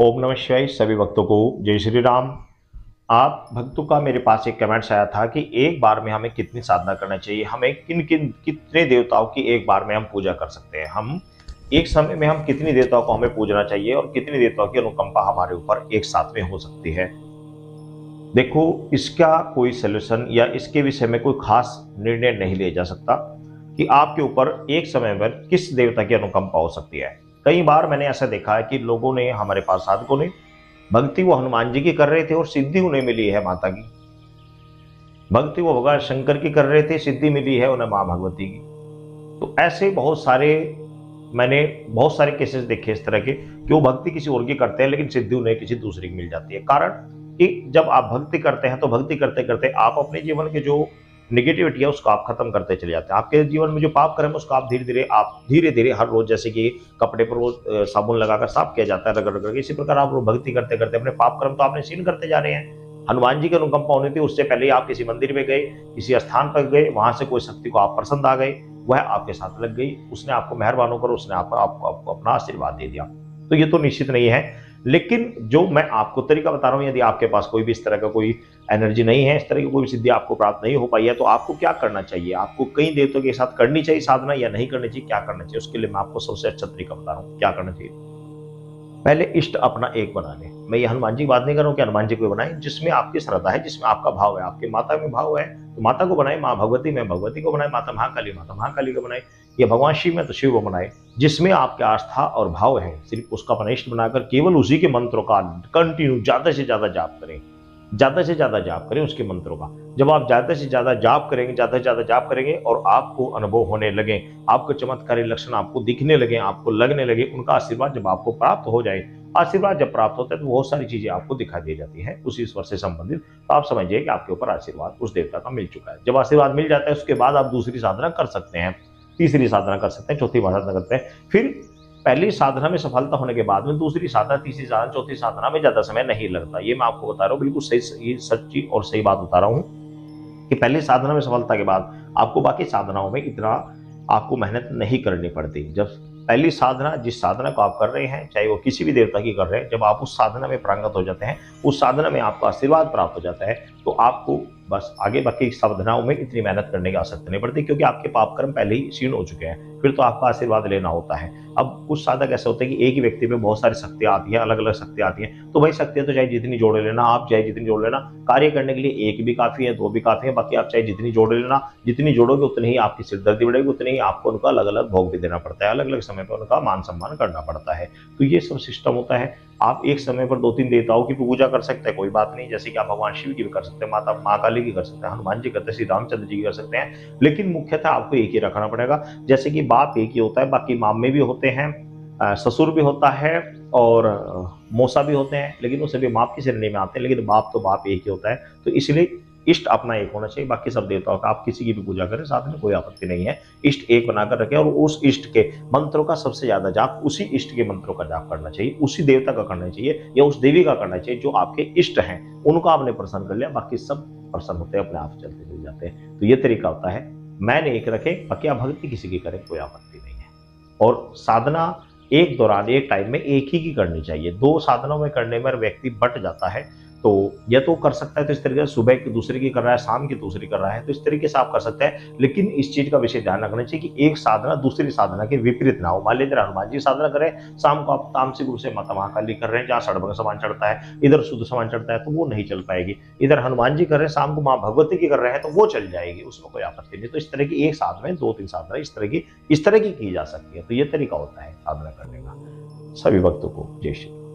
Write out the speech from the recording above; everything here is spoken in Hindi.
ओम नमः शिवाय। सभी भक्तों को जय श्री राम। आप भक्तों का मेरे पास एक कमेंट्स आया था कि एक बार में हमें कितनी साधना करना चाहिए, हमें किन किन कितने देवताओं की एक बार में हम पूजा कर सकते हैं, हम एक समय में हम कितनी देवताओं को हमें पूजना चाहिए और कितनी देवताओं की अनुकंपा हमारे ऊपर एक साथ में हो सकती है। देखो, इसका कोई सोल्यूशन या इसके विषय में कोई खास निर्णय नहीं लिया जा सकता कि आपके ऊपर एक समय में किस देवता की अनुकंपा हो सकती है। कई बार मैंने ऐसा देखा है कि लोगों ने, हमारे पास साधकों ने, भक्ति वो हनुमान जी की कर रहे थे और सिद्धि उन्हें मिली है माता की। भक्ति वो भगवान शंकर की कर रहे थे, सिद्धि मिली है उन्हें मां भगवती की। तो ऐसे मैंने बहुत सारे केसेस देखे इस तरह के कि वो भक्ति किसी और की करते हैं लेकिन सिद्धि उन्हें किसी दूसरे की मिल जाती है। कारण कि जब आप भक्ति करते हैं तो भक्ति करते करते आप अपने जीवन के जो निगेटिविटी है उसको आप खत्म करते चले जाते हैं। आपके जीवन में जो पाप कर्म है उसको आप धीरे धीरे हर रोज, जैसे कि कपड़े पर रोज साबुन लगाकर साफ किया जाता है रगड़ रगड़, इसी प्रकार आप भक्ति करते करते अपने पाप कर्म तो आपने क्षीण करते जा रहे हैं। हनुमान जी की अनुकंपा होनी थी, उससे पहले ही आप किसी मंदिर में गए, किसी स्थान पर गए, वहां से कोई शक्ति को आप पसंद आ गए, वह आपके साथ लग गई, उसने आपको मेहरबान होकर उसने आपको अपना आशीर्वाद दे दिया। तो ये तो निश्चित नहीं है। लेकिन जो मैं आपको तरीका बता रहा हूं, यदि आपके पास कोई भी इस तरह का कोई एनर्जी नहीं है, इस तरह की कोई भी सिद्धि आपको प्राप्त नहीं हो पाई है, तो आपको क्या करना चाहिए, आपको कई देवताओं के साथ करनी चाहिए साधना या नहीं करनी चाहिए, क्या करना चाहिए, उसके लिए मैं आपको सबसे अच्छा तरीका बता रहा हूँ क्या करना चाहिए। पहले इष्ट अपना एक बना ले। मैं ये हनुमान जी की बात नहीं कर रहा हूँ कि हनुमान जी को बनाए, जिसमें आपकी श्रद्धा है, जिसमें आपका भाव है, आपकी माता में भाव है तो माता को बनाए, माँ भगवती में भगवती को बनाए, माता महाकाली को बनाए, या भगवान शिव में तो शिव को बनाए। जिसमें आपकी आस्था और भाव है सिर्फ उसका अपना इष्ट बनाकर केवल उसी के मंत्रों का कंटिन्यू ज्यादा से ज्यादा जाप करें, ज्यादा से ज्यादा जाप करें उसके मंत्रों का। जब आप ज्यादा से ज्यादा जाप करेंगे, ज्यादा से ज्यादा जाप करेंगे और आपको अनुभव होने लगे, आपको चमत्कारी लक्षण आपको दिखने लगे, आपको लगने लगे, उनका आशीर्वाद जब आपको प्राप्त हो जाए, आशीर्वाद जब प्राप्त होता है तो बहुत सारी चीजें आपको दिखाई दे जाती है उस ईश्वर से संबंधित। तो आप समझिए कि आपके ऊपर आशीर्वाद उस देवता का मिल चुका है। जब आशीर्वाद मिल जाता है उसके बाद आप दूसरी साधना कर सकते हैं, तीसरी साधना कर सकते हैं, चौथी साधना करते हैं। फिर पहली साधना में सफलता होने के बाद में दूसरी साधना, तीसरी साधना, चौथी साधना में ज्यादा समय नहीं लगता। ये मैं आपको बता रहा हूँ, बिल्कुल सही सच्ची और सही बात बता रहा हूँ कि पहली साधना में सफलता के बाद आपको बाकी साधनाओं में इतना आपको मेहनत नहीं करनी पड़ती। जब पहली साधना, जिस साधना को आप कर रहे हैं, चाहे वो किसी भी देवता की कर रहे हैं, जब आप उस साधना में प्रांगत हो जाते हैं, उस साधना में आपको आशीर्वाद प्राप्त हो जाता है, तो आपको बस आगे बाकी साधनाओं में इतनी मेहनत करने की आवश्यकता नहीं पड़ती, क्योंकि आपके पाप कर्म पहले ही क्षीण हो चुके हैं। फिर तो आपका आशीर्वाद लेना होता है। अब कुछ साधक ऐसे होते हैं कि एक ही व्यक्ति में बहुत सारी शक्तियां आती हैं, अलग अलग शक्तियां आती हैं, तो भाई शक्तियां तो चाहे जितनी जोड़ लेना, आप चाहे जितनी जोड़ लेना, कार्य करने के लिए एक भी काफी है, दो भी काफी है, बाकी आप चाहे जितनी जोड़ लेना, जितनी जोड़ोगे उतनी ही आपकी सिरदर्दी बढ़ेगी, उतनी ही आपको उनका अलग अलग भोग भी देना पड़ता है, अलग अलग समय पर उनका मान सम्मान करना पड़ता है। तो ये सब सिस्टम होता है। आप एक समय पर दो तीन देवताओं की पूजा कर सकते हैं, कोई बात नहीं, जैसे कि आप भगवान शिव की भी कर सकते हैं, माता महाकाली की कर सकते हैं, हनुमान जी करते हैं, श्री रामचंद्र जी की कर सकते हैं, लेकिन मुख्यतः आपको एक ही रखना पड़ेगा। जैसे कि बाप एक ही होता है, बाकी मामे भी होते हैं, ससुर भी होता है और मौसा भी होते हैं, लेकिन वो सभी बाप की श्रेणी में आते हैं, लेकिन बाप तो बाप एक ही होता है। तो इसलिए इष्ट अपना एक होना चाहिए। बाकी सब देवताओं का आप किसी की भी पूजा करें, साथ में कोई आपत्ति नहीं है। इष्ट एक बनाकर रखें और उस इष्ट के मंत्रों का सबसे ज्यादा जाप उसी इष्ट के मंत्रों का जाप करना चाहिए, उसी देवता का करना चाहिए या उस देवी का करना चाहिए जो आपके इष्ट हैं, उनको आपने प्रसन्न कर लिया, बाकी सब प्रसन्न होते हैं, अपने आप चलते चल जाते हैं। तो ये तरीका होता है। मैंने एक रखे, बाकी आप भक्ति किसी की करें, कोई आपत्ति नहीं है। और साधना एक दौरान, एक टाइम में एक ही की करनी चाहिए। दो साधनों में करने में व्यक्ति बट जाता है, तो यह तो कर सकता है, तो इस तरीके से सुबह की दूसरी की कर रहा है, शाम की दूसरी कर रहा है, तो इस तरीके से आप कर सकते हैं। लेकिन इस चीज का विषय ध्यान रखना चाहिए कि एक साधना दूसरी साधना के विपरीत ना हो। मान लीजिए हनुमान जी साधना करें, शाम को आप तामसिक रूप से माता महाकाली कर रहे हैं, जहाँ सड़भंग सामान चढ़ता है, इधर शुद्ध सामान चढ़ता है, तो वो नहीं चल पाएगी। इधर हनुमान जी कर रहे हैं, शाम को माँ भगवती की कर रहे हैं, तो वो चल जाएगी, उसमें कोई आपत्ति नहीं। तो इस तरह की एक साथ में दो तीन साधना इस तरह की की जा सकती है। तो ये तरीका होता है साधना करने का। सभी भक्तों को जय श्री।